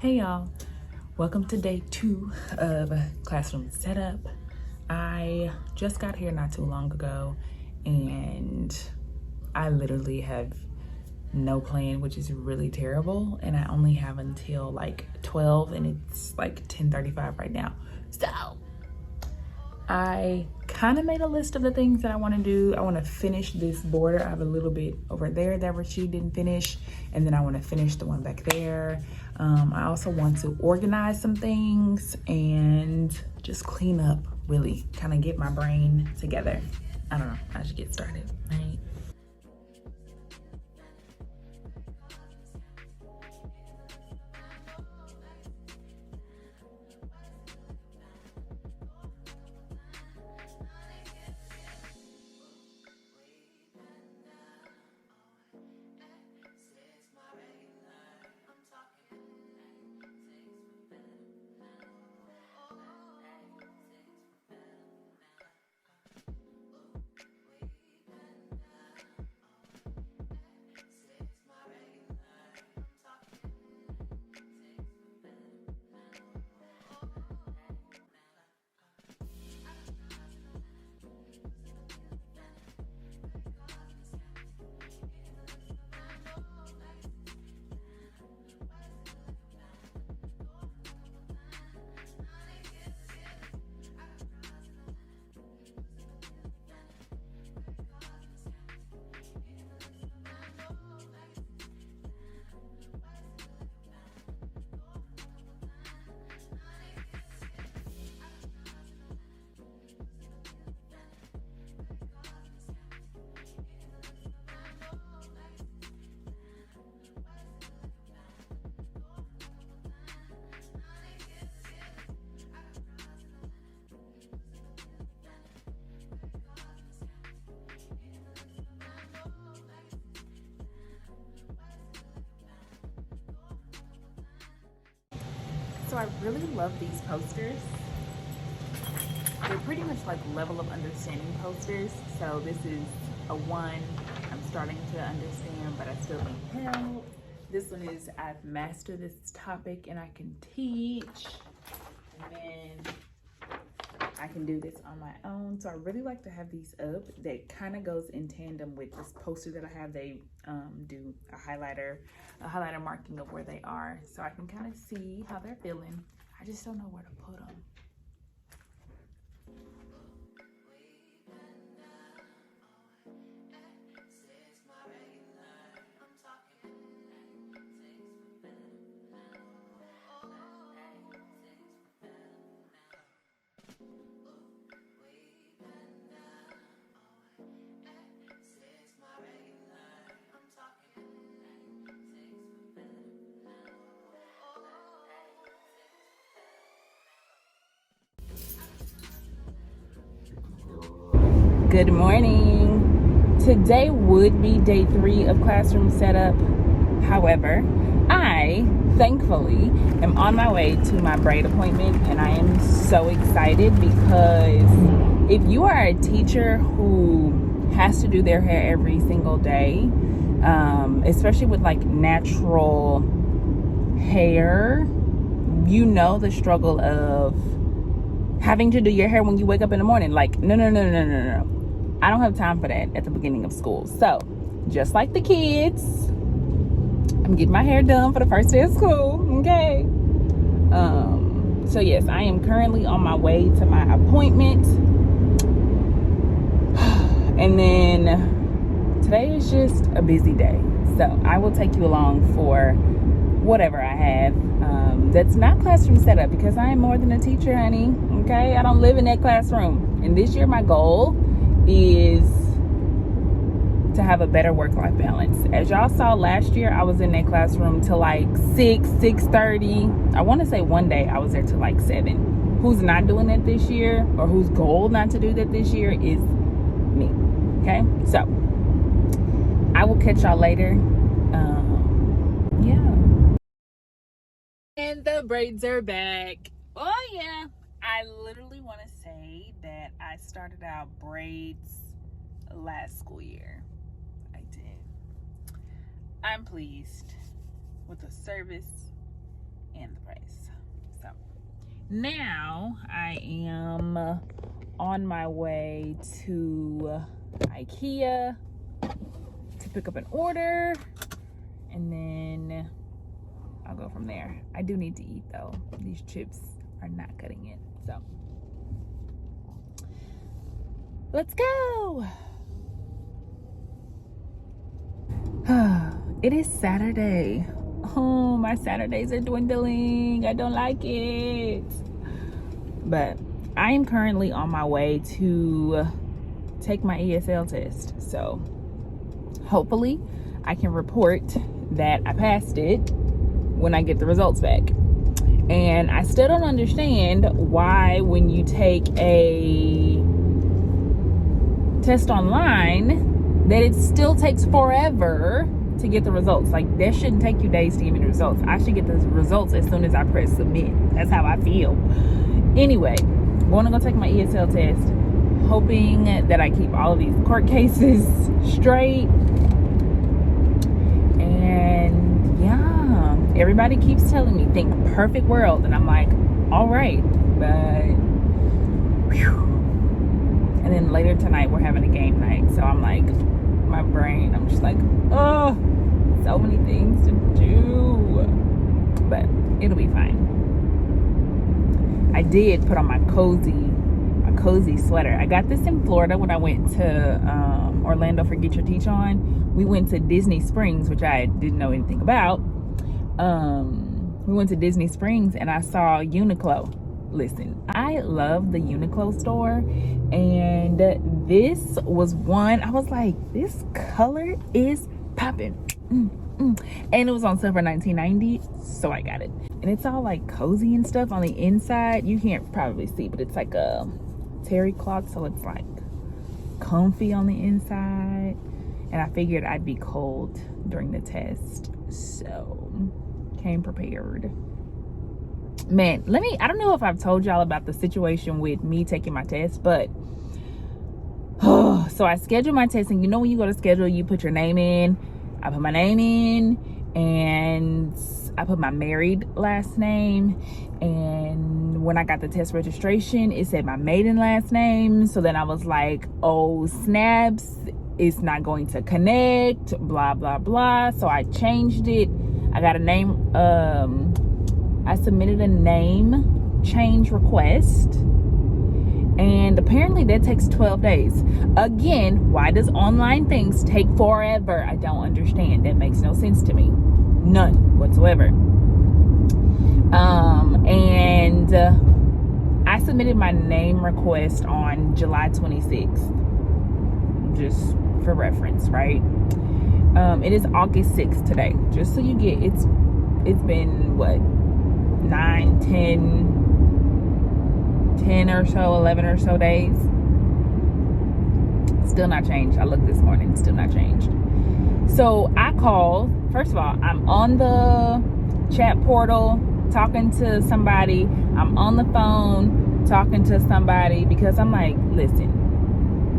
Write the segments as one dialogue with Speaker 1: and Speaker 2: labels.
Speaker 1: Hey y'all, welcome to day 2 of classroom setup. I just got here not too long ago and I literally have no plan, which is really terrible, and I only have until like 12 and it's like 10:35 right now. So I kind of made a list of the things that I want to do. I want to finish this border. I have a little bit over there that Rashid didn't finish, and then I want to finish the one back there. I also want to organize some things and just clean up, really kind of get my brain together. I don't know, I should get started, right? So I really love these posters. They're pretty much like level of understanding posters. So this is a 1. I'm starting to understand, but I still need help. This one is I've mastered this topic and I can teach. And then I can do this on my own. So I really like to have these up. That kind of goes in tandem with this poster that I have. They do a highlighter marking of where they are, so I can kind of see how they're feeling. I just don't know where to put them. Good morning. Today would be day 3 of classroom setup. However, I thankfully am on my way to my braid appointment, and I am so excited because if you are a teacher who has to do their hair every single day, especially with like natural hair, you know the struggle of having to do your hair when you wake up in the morning. Like, no. I don't have time for that at the beginning of school. So, just like the kids, I'm getting my hair done for the first day of school, okay? So yes, I am currently on my way to my appointment. And then today is just a busy day. So, I will take you along for whatever I have. That's not classroom setup because I am more than a teacher, honey. Okay, I don't live in that classroom. And this year my goal is to have a better work-life balance. As y'all saw last year, I was in that classroom till like 6:30. I want to say one day I was there till like 7. Who's not doing that this year, or whose goal not to do that this year, is me. Okay, so I will catch y'all later. Yeah. And the braids are back. Oh yeah. I literally want to say that I started out braids last school year. I did. I'm pleased with the service and the price. So now I am on my way to IKEA to pick up an order, and then I'll go from there. I do need to eat though. These chips are not cutting it. So let's go. It is Saturday. Oh, my Saturdays are dwindling. I don't like it. But I am currently on my way to take my ESL test. So hopefully I can report that I passed it when I get the results back. And I still don't understand why when you take a test online that it still takes forever to get the results. Like, that shouldn't take you days to give me the results. I should get the results as soon as I press submit. That's how I feel. Anyway, going to go take my ESL test, hoping that I keep all of these court cases straight. And yeah, everybody keeps telling me think perfect world, and I'm like, all right, but whew. And then later tonight we're having a game night, so I'm like, my brain, I'm just like, oh, so many things to do, but it'll be fine. I did put on my cozy sweater. I got this in Florida when I went to Orlando for Get Your Teach On. We went to Disney Springs, which I didn't know anything about. We went to Disney Springs and I saw Uniqlo. Listen, I love the Uniqlo store, and this was one. I was like, this color is popping. And it was on sale for $19.90, so I got it. And it's all like cozy and stuff on the inside. You can't probably see, but it's like a terry cloth, so it's like comfy on the inside. And I figured I'd be cold during the test, so came prepared. Man, I don't know if I've told y'all about the situation with me taking my test, but so I scheduled my test, and you know when you go to schedule, you put your name in. I put my name in, and I put my married last name, and when I got the test registration, it said my maiden last name. So then I was like, oh snaps, it's not going to connect, blah blah blah. So I changed it. I got a name, I submitted a name change request, and apparently that takes 12 days. Again, why does online things take forever? I don't understand. That makes no sense to me. None whatsoever. And I submitted my name request on July 26th, just for reference, right? It is August 6th today. Just so you get, it's been what, 9, 10 or so, 11 or so days. Still not changed. I looked this morning, still not changed. So I called. First of all, I'm on the chat portal talking to somebody. I'm on the phone talking to somebody because I'm like, listen,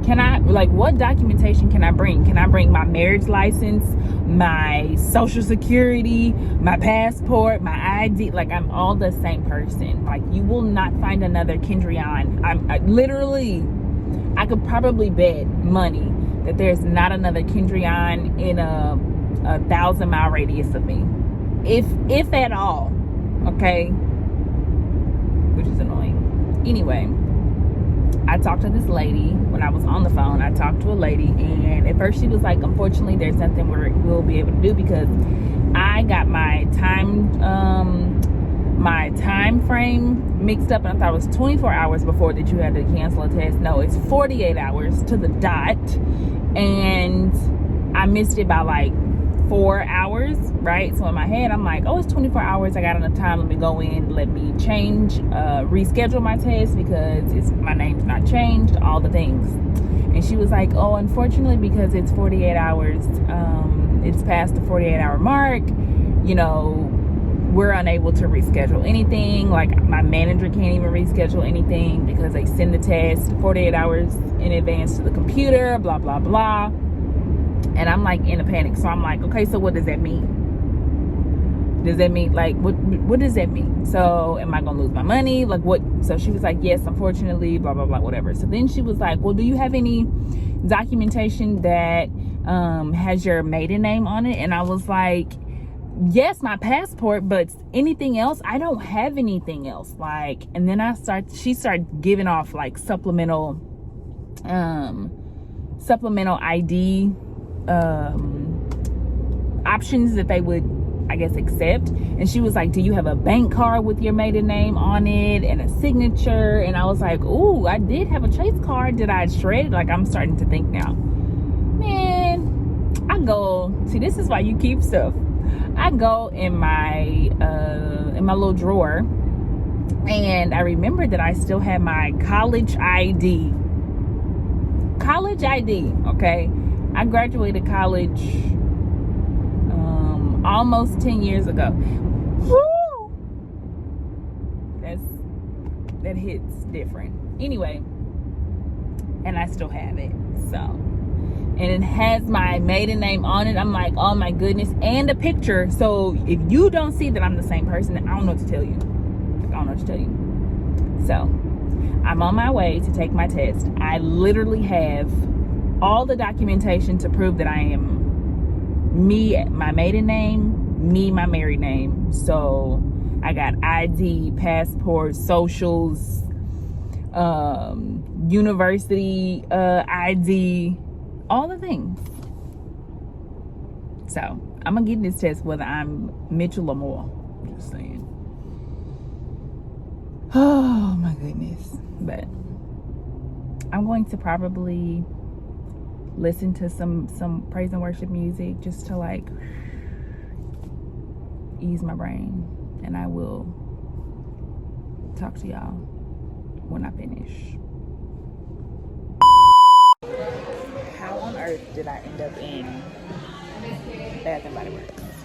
Speaker 1: can I, like, what documentation can I bring? Can I bring my marriage license, my social security, my passport, my ID? Like, I'm all the same person. Like, you will not find another Kendrion. I could probably bet money that there's not another Kendrion in a 1,000-mile radius of me, if at all. Okay, which is annoying. Anyway, I talked to this lady when I was on the phone. I talked to a lady, and at first she was like, unfortunately, there's nothing we'll be able to do because I got my time frame mixed up, and I thought it was 24 hours before that you had to cancel a test. No, it's 48 hours to the dot, and I missed it by like 4 hours, right? So in my head, I'm like, oh, it's 24 hours. I got enough time. Let me go in. Let me change, reschedule my test because my name's not changed, all the things. And she was like, oh, unfortunately, because it's 48 hours, it's past the 48-hour mark, you know, we're unable to reschedule anything. Like, my manager can't even reschedule anything because they send the test 48 hours in advance to the computer, blah, blah, blah. And I'm like in a panic. So I'm like, okay, so what does that mean? Does that mean, like, what does that mean? So am I gonna lose my money? Like, what? So she was like, yes, unfortunately, blah blah blah, whatever. So then she was like, well, do you have any documentation that has your maiden name on it? And I was like, yes, my passport, but anything else, I don't have anything else. Like, and then she started giving off like supplemental ID options that they would, I guess, accept. And she was like, do you have a bank card with your maiden name on it and a signature? And I was like, ooh, I did have a Chase card. Did I shred it? Like, I'm starting to think now, man, I go, see, this is why you keep stuff. I go in my little drawer, and I remember that I still had my college ID. Okay, I graduated college almost 10 years ago. Woo! That hits different. Anyway, and I still have it. So, and it has my maiden name on it. I'm like, oh my goodness, and a picture. So if you don't see that I'm the same person, I don't know what to tell you. I don't know what to tell you. So I'm on my way to take my test. I literally have all the documentation to prove that I am me, my maiden name, me, my married name. So I got ID, passport, socials, university ID, all the things. So I'm gonna get this test whether I'm Mitchell or Moore. Just saying. Oh my goodness. But I'm going to probably listen to some praise and worship music just to like ease my brain, and I will talk to y'all when I finish. How on earth did I end up in Bath and Body Works?